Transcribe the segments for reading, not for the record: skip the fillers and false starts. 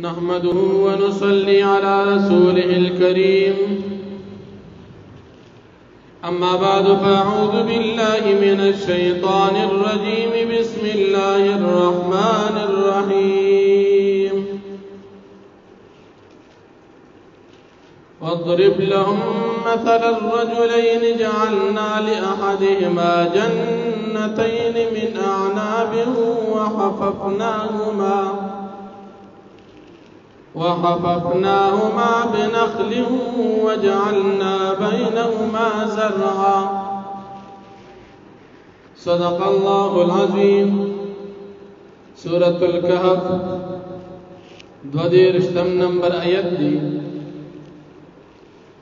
نحمده ونصلي على رسوله الكريم أما بعد فأعوذ بالله من الشيطان الرجيم بسم الله الرحمن الرحيم واضرب لهم مثل الرجلين جعلنا لأحدهما جنتين من أعناب وحففناهما بنخل وجعلنا بينهما زرعا صدق الله العظيم. سورة الكهف 22 نمبر آیت دی.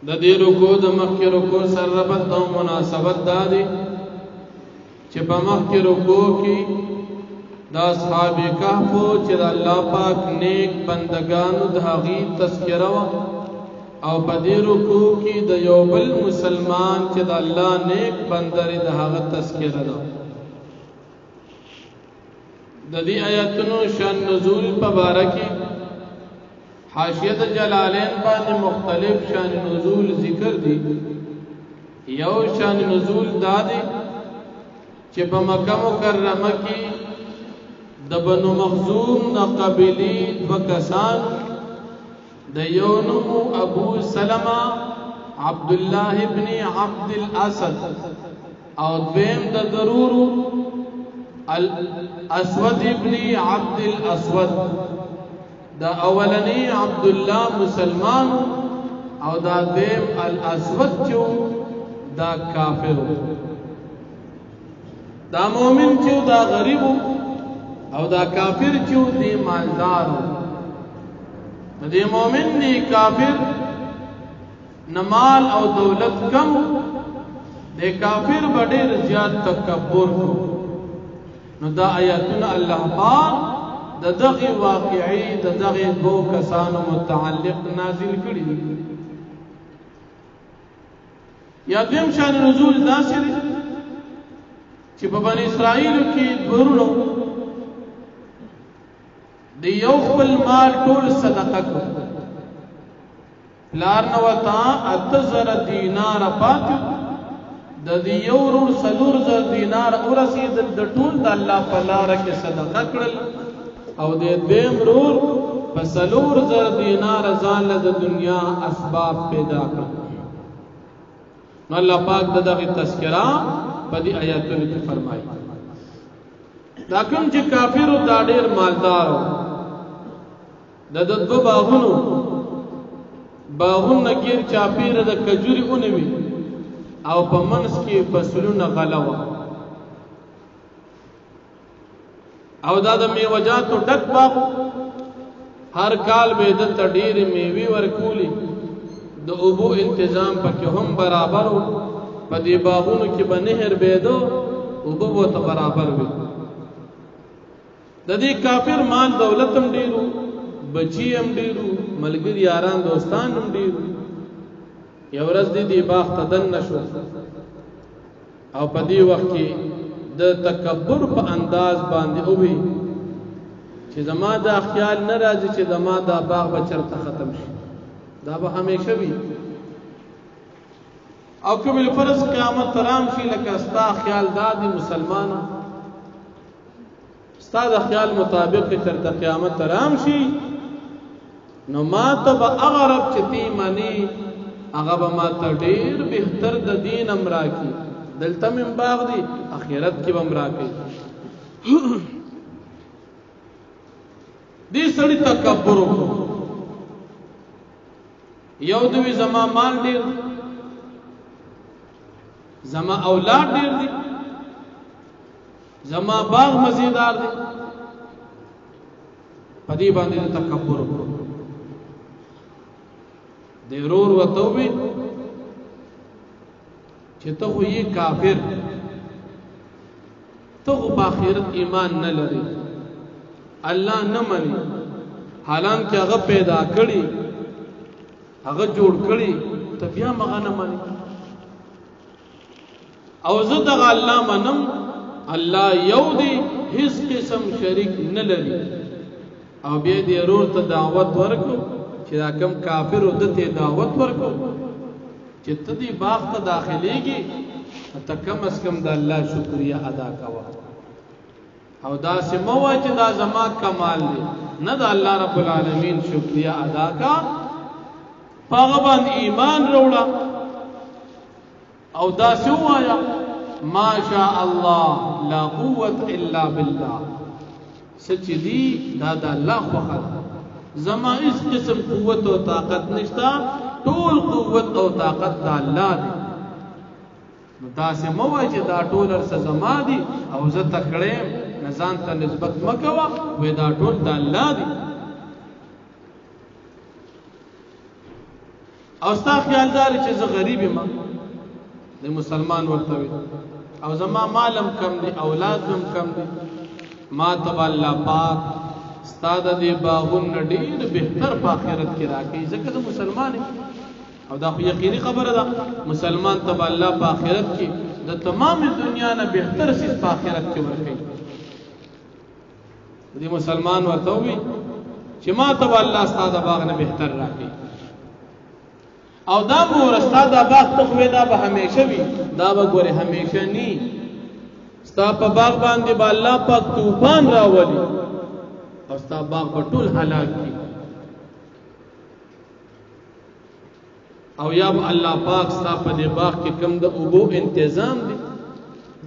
د دې رکوع د مخکې رکوع سره ربط او مناسبت دا دی چې په مخکې رکوع کې د اصحاب کهف چې د الله پاک نیک بندگانو د هغې تذکره وه او په دې رکوع کې د یو بل مسلمان چې د الله نیک بنده د هغه تذکره ده. د دې آیتونو شان نزول په باره کې حاشیه جلالین باندې مختلف شان نزول ذکر دي. یو شان نزول دا دی چې په مکه مکرمه کې د بنو مخزوم د قبیلې دوه کسان د یو نوم ابو سلمہ عبد الله ابن عبد الاسد او دویم د ضرور الاسود ابن عبد الاسود. دا اولنی عبد الله مسلمان او دا دویم الاسود چو دا کافر. دا مومن چو دا غریب او دا کافر چو دی مالدار. دی مومن نی کافر نمال او دولت کم دی کافر بڑیر زیاد تکبر کو. نو دا آیاتنا اللہ پاک دا دغی واقعی دا دغی دو کسانو متعلق نازل کری. یا دویم شان نزول دا سری چی پا بنی اسرائیلو کی دورنو دی یو خپل مال ټول صدقه کو. پلار نو تا 8000 دینار پاتو د دی یو ورور 4000 دینار ورسیدل د ټول د الله په لار کې صدقه کړل او د دیم ورور په 4000 دینار ځان له دنیا اسباب پیدا کړ. نو الله پاک دغه تذکرہ په دې آیاتونو کې فرمایي. دا کوم چې کافر او دا ډېر مالدار د دو باغونو غیر چاپیر د کجوري اونوي او په منس کې فصلونه غلوا او دا د میوجاتو ډک باغ هر کال به د تډیر میوي ورکولي د اوبو تنظیم پکې هم برابر په دې باغونو کې به نهر بيدو اوبو ته برابر وي. د دې کافر مال دولت هم ډیرو بچی هم ډیرو ملګری یاران دوستان هم ډیرو. یو ورځ دې باغ ته دن نشو او په دې وخت کې د تکبر په انداز باندې اووي چې زما دا خیال نه راځي چې زما دا باغ به چرته ختم شي. دا به همیشه وي او کومل فرض قیامت ترام شي لکه ستا خیال دادی مسلمانو ستا د خیال مطابق چرته قیامت ترام شي نو ما ته به هغه رب چې تی منی هغه به ما ته ډېر بهتر د دین امرا کی دلته من باغ دی اخرت کې به امرا کی. دې سړی تکبر وکړو. یو دوی زما مال ډېر زما اولاد ډېر دي زما باغ مزیدار دی پدی باندې تکبر وکړو. ضرور وتوبه چې ته خو یې کافر ته خو په آخرت ایمان نه لري الله نه مني حالانکه هغه پیدا کړي هغه جوړ کړي ته بیا مغه نه مني. او زه دغه الله منم الله یو دی هیڅ قسم شریک نه لري او بیا دې ورور ته دعوت ورکو چې دا کم کافر ودته دعوت ورکو چې ته دې باغ ته داخليږي ته کم از کم د الله شکریا ادا کوه او دا سموا چې دا زما کمال دی نه د الله رب العالمین شکریا ادا کا پاغه باندې ایمان وروړه او دا سوایا ما شاء الله لا قوت الا بالله سچ دی دا د الله خو زما اس قسم قوت او طاقت نشتا ټول قوت او طاقت د الله دی دا سموا چې دا ټول سره زما دي او زه تکړه نزان ته نسبت مکوا وې دا ټول د الله دی او ستا خیال دار چې زه غریب یم د مسلمان ورته وي او زما مالم کم دي اولادم کم دي ما تب الله پاک استاد دې باغون ډېر بهتر په آخرت کې راکې ځکه زه مسلمان یم او دا خو یقیني خبره ده مسلمان تب الله په آخرت کې د تمام دنیا نه بهتر سیس په آخرت کې ورکړي دې مسلمان ورته وي چې ما تب الله استاد باغ نه بهتر راکې او دا مور استاد باغ ته خو دا به همیشه وي دا به ګوره همیشه ني ستا په باغ باندې به الله پاک طوفان راولي او ستا باغ په ټول هلاک کی او یا الله پاک ستا په دې باغ کې کم د اوبو تنظیم دي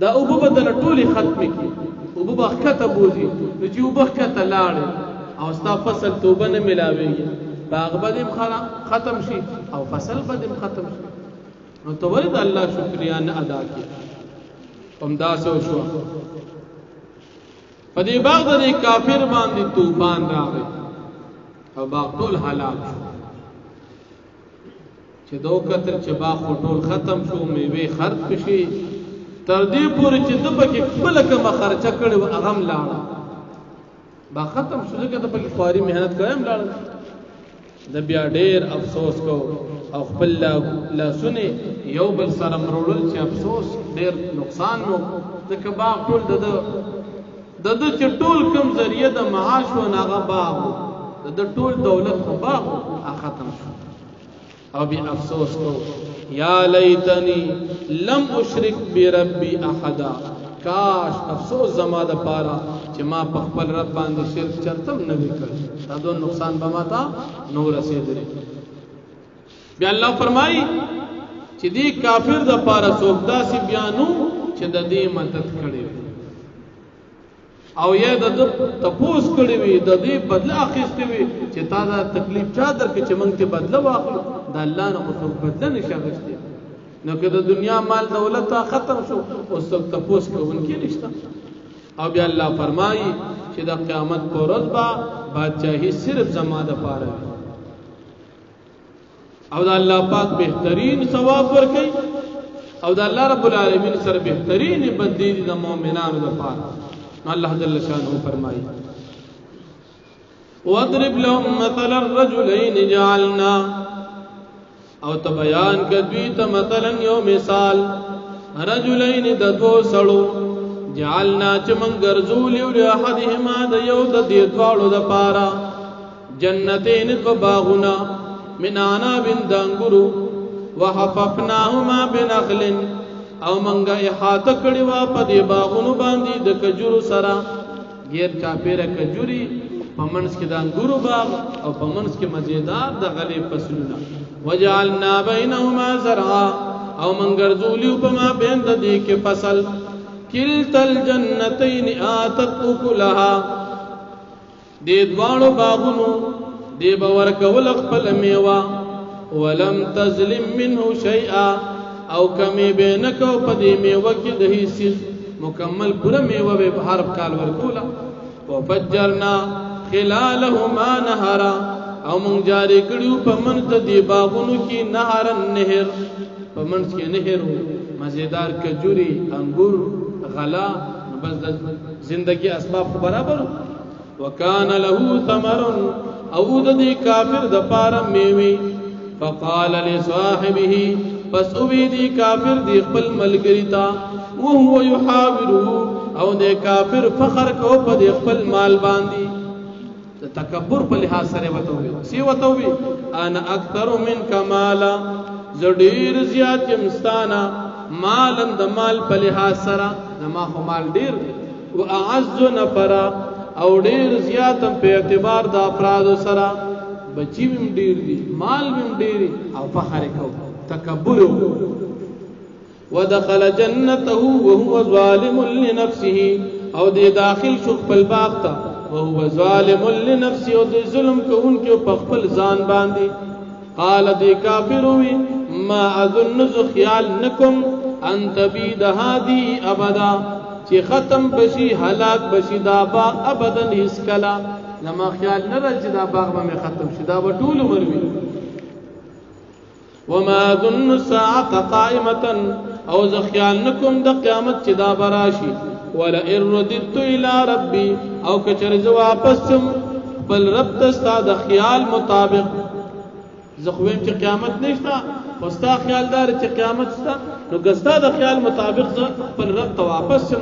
دا اوبو بدل ټول ختم کی اوبو باغ کته بوزي نو چې اوبو کته لاړ او ستا فصل توبه نه ملاويږي باغ بدیم ختم شي او فصل بدیم ختم شي نو تو ولید الله شکریا نه ادا کی همدا سو شو په دې باغ د کافر باندې طوفان راغی او باغ ټول هلاک شو چې دو کتر چې باغ ټول ختم شو میوه خرڅ شي تر دې پورې چې د پکې خپل کوم خرچه کړي و هغه لاړ با ختم شو ځکه د پکې خواري مهنت کړم لاړ د بیا ډېر افسوس کو او خپل لا سني یو بل سره مرول چې افسوس ډېر نقصان مو ځکه باغ ټول د چې ټول کم ذریعہ د معاش و ناغه باغ د ټول دولت خو باغ ختم شو او بیا افسوس کو یا لیتنی لم اشرک بربی احدا کاش افسوس زما د پاره چې ما په خپل رب باندې شرک چرتم نه وکړ دا دوه نقصان به ما ته نو رسیدل بیا الله فرمایي چې دې کافر د پاره څوک داسې بیانو چې د دې مدد کړي او یا د تپوس کړي وي د دې بدله اخیستي وي چې تا دا تکلیف چا درکې چې موږ ته بدله واخلو د الله نه څوک بدله نشي غوښتي نو که د دنیا مال دولت ختم شو او څوک تپوس کوونکی نشته او بیا الله فرمایي چې د قیامت پر ورځ به بادشاہي صرف زما د پاره او د الله پاک بهترین ثواب ورکړي او د الله رب العالمین سره بهترین بدلی د مؤمنانو لپاره الله جل شانه فرمایي واضرب لهم مثل الرجلين جعلنا او تبیان کدوی ته مثلا یو مثال رجلین د دو سړو جعلنا چې من ګرځول یو احدهما د یو د دې دواړو د پاره جنتین کو باغنا من عناب دانګرو وحففناهما بنخل او منګه احاطه کړي وا په دې باغونو باندې د کجورو سره غیر چاپیره کجوري پمنس کې دانګرو باغ او پمنس کې مزیدار د غلې فصلونه وجعلنا بينهما زرعا او منګرزولیو په ما بین د دې کې فصل کلتل جنتین آتت اکلها دې دوانو باغونو دې باور کول خپل میوه ولم تظلم منه شيئا او کمی بینکو په دې میوه کې د هیڅ مکمل پوره میوه به هر کال ورکولا وفجرنا خلالهما نهرا او مونږ جاری کړیو په منځ د دې باغونو کې نهر نهر په منځ کې نهر مزیدار کجوري انګور غلا بس د زندگی اسباب برابر وکان له ثمر او د دې کافر د پاره میوي فقال لصاحبه پس او دی کافر دی خپل ملګری تا او هو یحاوره او د کافر فخر کو په خپل مال باندې تکبر په لحاظ سره وتوي سی وتوي انا اکثر من کمالا زډیر زیات یمستانا مالن د مال په لحاظ سره ما خو مال ډیر او اعز نفرا او ډیر زیات په اعتبار د افراد سره بچی هم ډیر دي مال هم ډیر او فخر کو تکبر ودخل جنته وهو ظالم لنفسه او دې داخل شو خپل باغ ته وهو ظالم لنفسه او دې ظلم کوونکو په خپل ځان باندې قال دې کافر وی ما اظن ذو خیال نکم ان تبید هذه ابدا چې ختم بشي هلاك بشي دا باغ ابدا هیڅ کلا لما خیال نه راځي دا باغ به ختم شي دا به ټول عمر وي وما ظن الساعه قائمه او ذو خیال نکم د قیامت چې دا براشي ولا ارددت الى ربي او کچر ز واپس بل رب تستا د خیال مطابق زخویم چې قیامت نشتا خوستا خیال دار چې قیامت ستا نو گستا د خیال مطابق ز بل رب ته واپس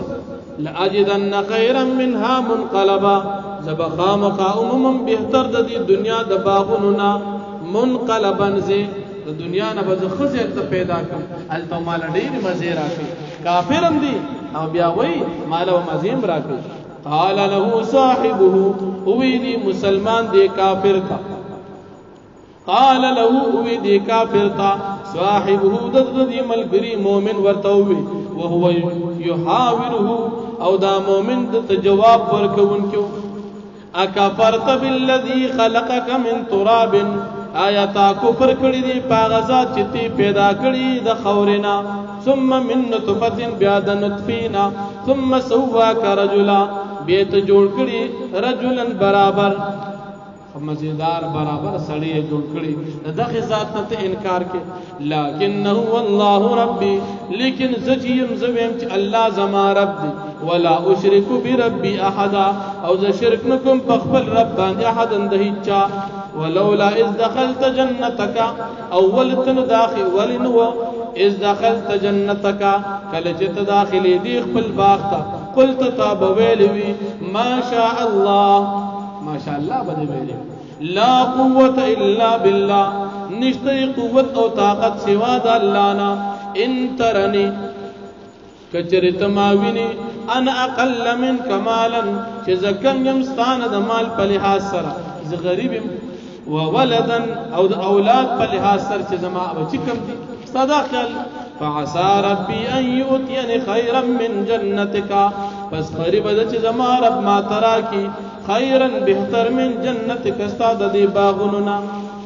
لاجدن خيرا منها منقلبا زبخام قوم بهتر د دنیا د باغونو منقلبا زي د دنیا نه به خزه ته پیدا کړ الته مال ډیر مزه راکړي کافرم دي او بیا وای مال او مزیم راکړي قال له صاحبه وی دي مسلمان دي کافر تا قال له وی دي کافر تا صاحبه د دې ملګری مؤمن ورته وی وهو يحاوره او دا مؤمن د جواب ورکونکو اکفرت بالذي خلقك من تراب آیا تا کفر کړی دی پاغزات چې تی پیدا کړی د خورنا ثم من نطفه بیا د نطفینا ثم سواک رجلا بیت جوړ کړی رجلا برابر مزیدار برابر سړی جوړ کړی دغه ذات ته انکار کې لکنه والله ربي لیکن زجیم زویم چې الله زما رب دی ولا اشرك بربي احد او ز شرک نکم په خپل رب باندې احد اندهچا ولولا اذ دخلت جنتك اول تن داخل ولنو اذ دخلت جنتك کله چې داخلي دی خپل باغ ته قلت تاب ویلوي ما شاء الله ما شاء الله بده ویلي لا قوه الا بالله نشته قوت او طاقت سوا د الله نه ان ترني کچرت ماویني انا اقل من کمالا چې زکم یمستان د مال په لحاظ سره ز غریب وولدا او د اولاد په لحاظ سره چې زما بچی کم دي صدقل فعسى ربي ان يؤتيني خيرا من جنتك پس قریب د چې زما رب ما تراکی خيرا بهتر من جنتك استاد دی باغوننا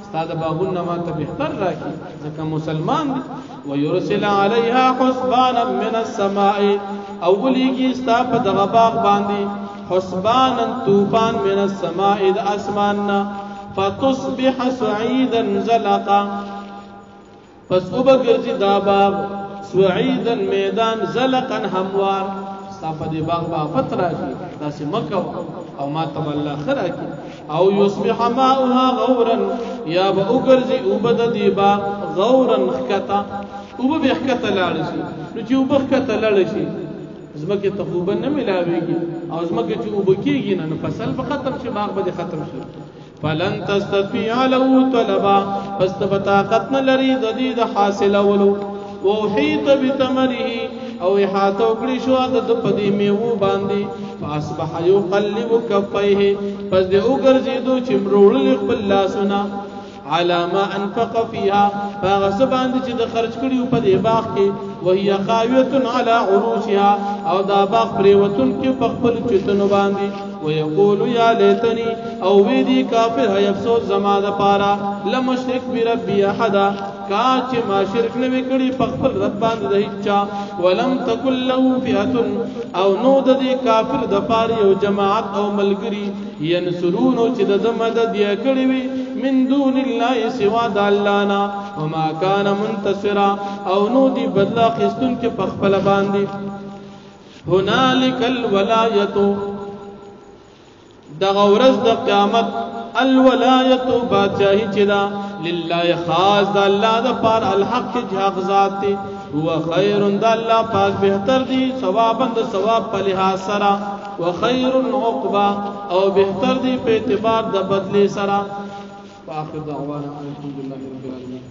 استاد باغوننا ما ته بهتر راکی ځکه مسلمان دي ويرسل عليها حسبانا من السماء اولیږي ستا په دغه باغ باندې حسبانا طوفان من السماء د اسماننا فتصبح سعيدا زلقا پس وبگرزی دا باغ سعيدا میدان زلقا هموار صاحب دی باغ با فترا کی داس مکه او ما تب الله خرا کی او يصبح ماؤها غورا یا وبگرزی وبد دی باغ غورا خکتا وبخکتا لاړشي نو چې وبخکتا لاړشي زمکه تخوبه نه ملاويږي او زمکه چې وبکیږي نه فصل به ختم شي باغ به ختم شي فلن تستطيع له طلبا فاستبطاقت لري د حاصل اولو وحيط بثمره او احاطه وکړي شو د پدې میوه باندې فاصبح يقلب كفيه پس دې وګرځیدو چې مروړل خپل لاسونه على ما انفق فيها فغصبان چې د خرج کړي په دې باغ کې وهي خاويه على عروشها او دا باغ پریوتون کې په خپل چتونو باندې ويقول يا ليتني او ويدي كافر هي افسوس زما د پارا لم شرك بربي احد کاچ ما شرک نه وکړي په خپل رب باندې د هیڅ ولم تکل له فئه او نو د دې کافر د پاره او جماعت او ملګری ينصرون چې د مدد یې کړی وي من دون الله سوا د الله نه وما كان منتصرا او نو دی بدلا خستون کې په خپل باندې هنالک الولایت دغه ورځ د قیامت الولایت بادشاہی چدا لله خاص د الله د پار الحق حق ذات هو خیر د الله پاک بهتر دی ثوابا د ثواب په لحاظ سره وخیر عقبا او بهتر دی په اعتبار د بدلی سره. واخر دعوانا الحمد لله رب العالمين.